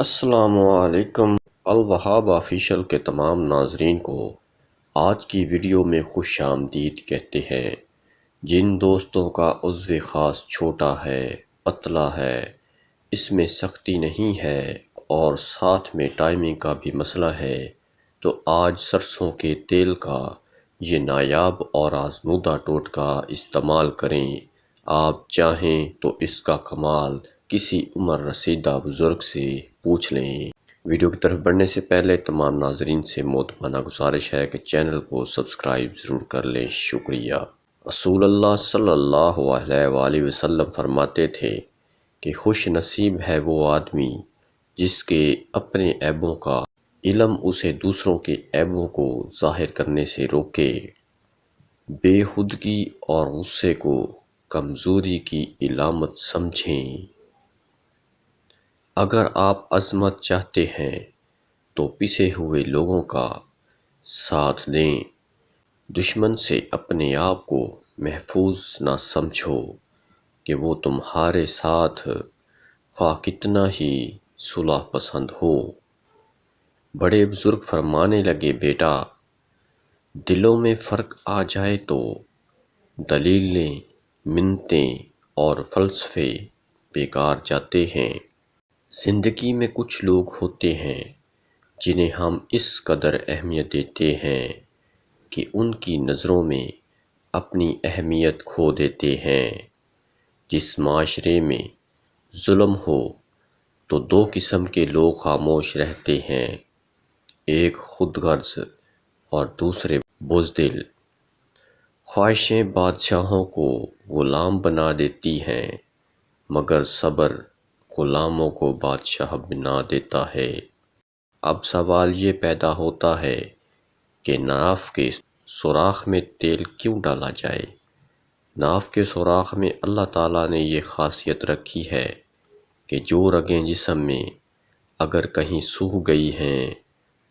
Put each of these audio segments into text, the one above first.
السلام علیکم الوہاب آفیشل کے تمام ناظرین کو آج کی ویڈیو میں خوش آمدید کہتے ہیں۔ جن دوستوں کا عضو خاص چھوٹا ہے، پتلا ہے، اس میں سختی نہیں ہے اور ساتھ میں ٹائمنگ کا بھی مسئلہ ہے، تو آج سرسوں کے تیل کا یہ نایاب اور آزمودہ ٹوٹکا استعمال کریں۔ آپ چاہیں تو اس کا کمال کسی عمر رسیدہ بزرگ سے پوچھ لیں۔ ویڈیو کی طرف بڑھنے سے پہلے تمام ناظرین سے مودبانہ گزارش ہے کہ چینل کو سبسکرائب ضرور کر لیں۔ شکریہ۔ رسول اللہ صلی اللہ علیہ وآلہ وسلم فرماتے تھے کہ خوش نصیب ہے وہ آدمی جس کے اپنے عیبوں کا علم اسے دوسروں کے عیبوں کو ظاہر کرنے سے روکے۔ بے خودی اور غصے کو کمزوری کی علامت سمجھیں۔ اگر آپ عظمت چاہتے ہیں تو پسے ہوئے لوگوں کا ساتھ دیں۔ دشمن سے اپنے آپ کو محفوظ نہ سمجھو کہ وہ تمہارے ساتھ خواہ کتنا ہی صلح پسند ہو۔ بڑے بزرگ فرمانے لگے، بیٹا، دلوں میں فرق آ جائے تو دلیلیں، منتیں اور فلسفے بیکار جاتے ہیں۔ زندگی میں کچھ لوگ ہوتے ہیں جنہیں ہم اس قدر اہمیت دیتے ہیں کہ ان کی نظروں میں اپنی اہمیت کھو دیتے ہیں۔ جس معاشرے میں ظلم ہو تو دو قسم کے لوگ خاموش رہتے ہیں، ایک خود غرض اور دوسرے بزدل۔ خواہشیں بادشاہوں کو غلام بنا دیتی ہیں، مگر صبر غلاموں کو بادشاہ بنا دیتا ہے۔ اب سوال یہ پیدا ہوتا ہے کہ ناف کے سوراخ میں تیل کیوں ڈالا جائے؟ ناف کے سوراخ میں اللہ تعالیٰ نے یہ خاصیت رکھی ہے کہ جو رگیں جسم میں اگر کہیں سوکھ گئی ہیں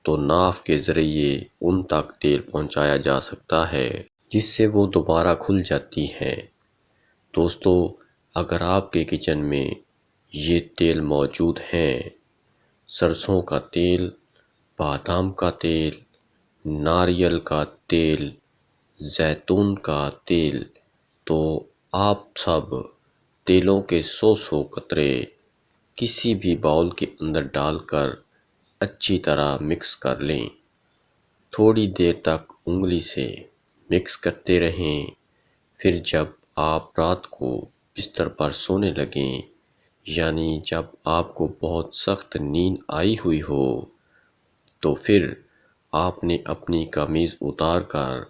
تو ناف کے ذریعے ان تک تیل پہنچایا جا سکتا ہے، جس سے وہ دوبارہ کھل جاتی ہیں۔ دوستو، اگر آپ کے کچن میں یہ تیل موجود ہیں، سرسوں کا تیل، بادام کا تیل، ناریل کا تیل، زیتون کا تیل، تو آپ سب تیلوں کے 100 قطرے کسی بھی باؤل کے اندر ڈال کر اچھی طرح مکس کر لیں۔ تھوڑی دیر تک انگلی سے مکس کرتے رہیں۔ پھر جب آپ رات کو بستر پر سونے لگیں، یعنی جب آپ کو بہت سخت نیند آئی ہوئی ہو، تو پھر آپ نے اپنی قمیض اتار کر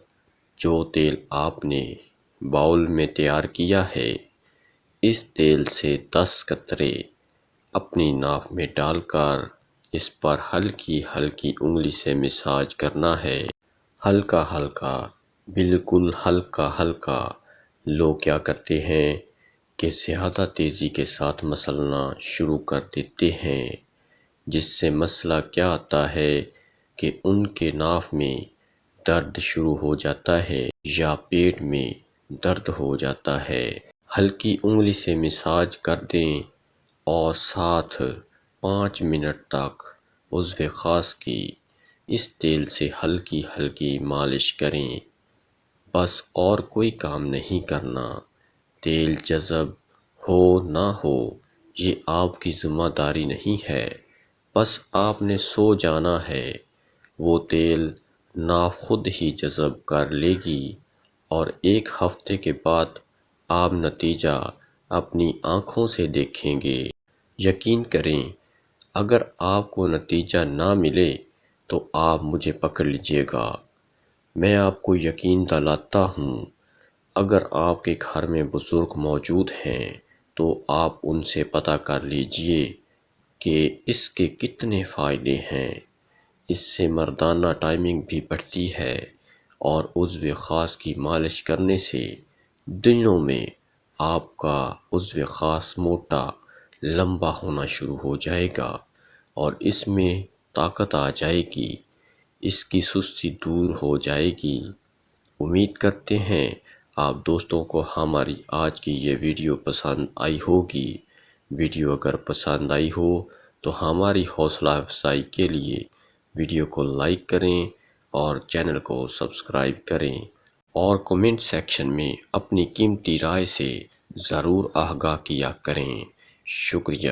جو تیل آپ نے باؤل میں تیار کیا ہے، اس تیل سے 10 قطرے اپنی ناف میں ڈال کر اس پر ہلکی ہلکی انگلی سے مساج کرنا ہے۔ ہلکا ہلکا، بالکل ہلکا ہلکا۔ لوگ کیا کرتے ہیں کہ زیادہ تیزی کے ساتھ مسلنا شروع کر دیتے ہیں، جس سے مسئلہ کیا آتا ہے کہ ان کے ناف میں درد شروع ہو جاتا ہے یا پیٹ میں درد ہو جاتا ہے۔ ہلکی انگلی سے مساج کر دیں اور ساتھ 5 منٹ تک عضو خاص کی اس تیل سے ہلکی ہلکی مالش کریں۔ بس اور کوئی کام نہیں کرنا۔ تیل جذب ہو نہ ہو یہ آپ کی ذمہ داری نہیں ہے، بس آپ نے سو جانا ہے۔ وہ تیل ناف خود ہی جذب کر لے گی اور 1 ہفتے کے بعد آپ نتیجہ اپنی آنکھوں سے دیکھیں گے۔ یقین کریں، اگر آپ کو نتیجہ نہ ملے تو آپ مجھے پکڑ لیجیے گا، میں آپ کو یقین دلاتا ہوں۔ اگر آپ کے گھر میں بزرگ موجود ہیں تو آپ ان سے پتہ کر لیجئے کہ اس کے کتنے فائدے ہیں۔ اس سے مردانہ ٹائمنگ بھی بڑھتی ہے اور عضو خاص کی مالش کرنے سے دنوں میں آپ کا عضو خاص موٹا، لمبا ہونا شروع ہو جائے گا اور اس میں طاقت آ جائے گی، اس کی سستی دور ہو جائے گی۔ امید کرتے ہیں آپ دوستوں کو ہماری آج کی یہ ویڈیو پسند آئی ہوگی۔ ویڈیو اگر پسند آئی ہو تو ہماری حوصلہ افزائی کے لیے ویڈیو کو لائک کریں اور چینل کو سبسکرائب کریں اور کمنٹ سیکشن میں اپنی قیمتی رائے سے ضرور آگاہ کیا کریں۔ شکریہ۔